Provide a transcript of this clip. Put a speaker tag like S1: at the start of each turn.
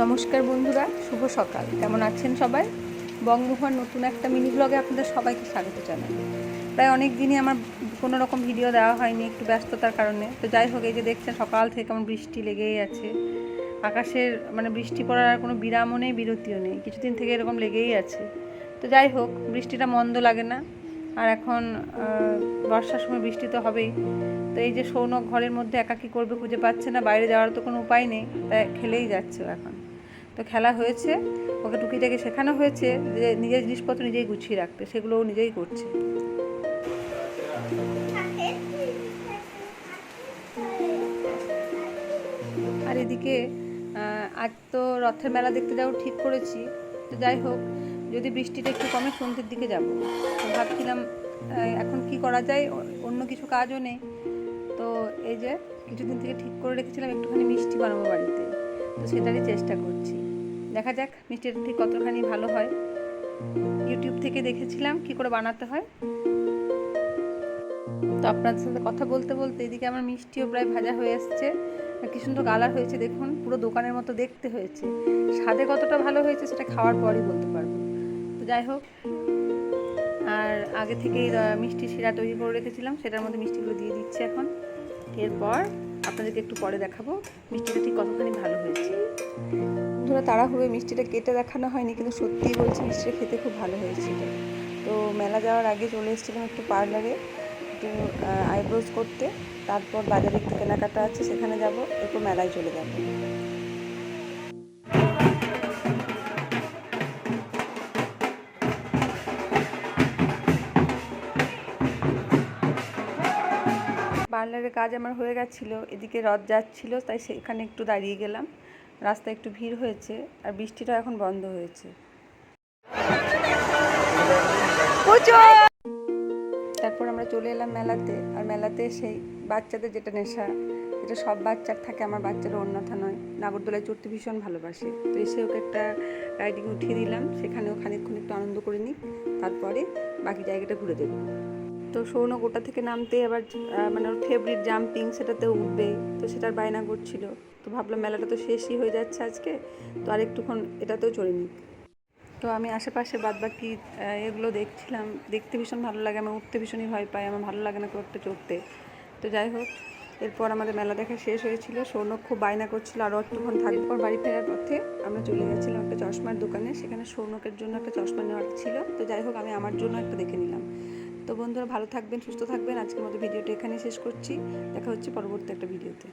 S1: নমস্কার বন্ধুরা, শুভ সকাল। কেমন আছেন সবাই? বঙ্গমোহন নতুন একটা মিনি ব্লগে আপনাদের সবাইকে স্বাগত জানাই। প্রায় অনেক দিনই আমার কোনো রকম ভিডিও দেওয়া হয়নি, একটু ব্যস্ততার কারণে। তো যাই হোক, এই যে দেখছেন সকাল থেকে কেমন বৃষ্টি লেগেই আছে। আকাশের বৃষ্টি পড়ার আর কোনো বিরামও নেই, বিরতিও নেই, কিছুদিন থেকে এরকম লেগেই আছে। তো যাই হোক, বৃষ্টিটা মন্দ লাগে না। আর এখন বর্ষার সময় বৃষ্টি তো হবেই। তো এই যে সৌনক ঘরের মধ্যে একা কী করবে খুঁজে পাচ্ছে না, বাইরে যাওয়ার তো কোনো উপায় নেই, তাই খেলেই যাচ্ছে এখন। তো খেলা হয়েছে, ওকে টুকিটাকে শেখানো হয়েছে যে নিজের জিনিসপত্র নিজেই গুছিয়ে রাখতে, সেগুলো ও নিজেই করছে। আর এদিকে আজ তো রথের মেলা দেখতে যাওয়ার ঠিক করেছি। তো যাই হোক, যদি বৃষ্টিটা একটু কমে সন্ধ্যের দিকে যাব। তো ভাবছিলাম এখন কি করা যায়, অন্য কিছু কাজও নেই। তো এই যে কিছুদিন থেকে ঠিক করে রেখেছিলাম একটুখানি মিষ্টি বানাবো বাড়িতে, তো সেটারই চেষ্টা করছি। দেখা যাক মিষ্টিটা ঠিক কতখানি ভালো হয়। ইউটিউব থেকে দেখেছিলাম কি করে বানাতে হয়। তো আপনাদের সাথে কথা বলতে বলতে এদিকে আমার মিষ্টিও প্রায় ভাজা হয়ে এসছে। কি সুন্দর কালার হয়েছে দেখুন, পুরো দোকানের মতো দেখতে হয়েছে। স্বাদে কতটা ভালো হয়েছে সেটা খাওয়ার পরই বলতে পারবো। তো যাই হোক, আর আগে থেকেই মিষ্টি শিরা তৈরি করে রেখেছিলাম, সেটার মধ্যে মিষ্টিগুলো দিয়ে দিচ্ছি এখন। এরপর আপনাদেরকে একটু পরে দেখাবো মিষ্টিটা ঠিক কতখানি ভালো হয়েছে। ধরো তাড়াহুড়ো মিষ্টিটা কেটে দেখানো হয়নি, কিন্তু সত্যিই বলছি মিষ্টিটা খেতে খুব ভালো হয়েছিল। তো মেলা যাওয়ার আগে চলে এসেছিলাম একটু পার্লারে, একটু আইব্রোজ করতে। তারপর বাজারে একটু কেনাকাটা আছে, সেখানে যাব, এরপর মেলায় চলে যাব। পার্লারের কাজ আমার হয়ে গেছিলো, এদিকে রথ যাচ্ছিলো, তাই সেখানে একটু দাঁড়িয়ে গেলাম। রাস্তায় একটু ভিড় হয়েছে, আর বৃষ্টিটা এখন বন্ধ হয়েছে। তারপর আমরা চলে এলাম মেলাতে। আর মেলাতে সেই বাচ্চাদের যেটা নেশা, যেটা সব বাচ্চার থাকে, আমার বাচ্চারও অন্যথা নয়, নাগরদোলায় চড়তে ভীষণ ভালোবাসে। তো এসে ওকে একটা রাইডিং উঠিয়ে দিলাম, সেখানেও খানিকক্ষণ একটু আনন্দ করে নিই, তারপরে বাকি জায়গাটা ঘুরে দেবো। তো সৌনক ওটা থেকে নামতে আবার ওর ফেভারিট জাম্পিং, সেটাতে উঠবে, তো সেটার বায়না করছিল। তো ভাবলাম মেলাটা তো শেষই হয়ে যাচ্ছে আজকে, তো আর একটুক্ষণ এটাতেও চড়ে নিই। তো আমি আশেপাশে বাদবাকি এগুলো দেখছিলাম, দেখতে ভীষণ ভালো লাগে। আমার উঠতে ভীষণই ভয় পাই, আমার ভালো লাগে না খুব একটা চড়তে। তো যাই হোক, এরপর আমাদের মেলা দেখা শেষ হয়েছিল। সৌনক খুব বায়না করছিল আরও একটুক্ষণ থাকবে। পর বাড়ি ফেরার পথে আমরা চলে গেছিলাম একটা চশমার দোকানে, সেখানে সৌনকের জন্য একটা চশমা নেওয়ার ছিল। তো যাই হোক, আমি আমার জন্য একটা দেখে নিলাম। তো বন্ধুরা, ভালো থাকবেন, সুস্থ থাকবেন। আজকের মতো ভিডিওটা এখানেই শেষ করছি। দেখা হচ্ছে পরবর্তী একটা ভিডিওতে।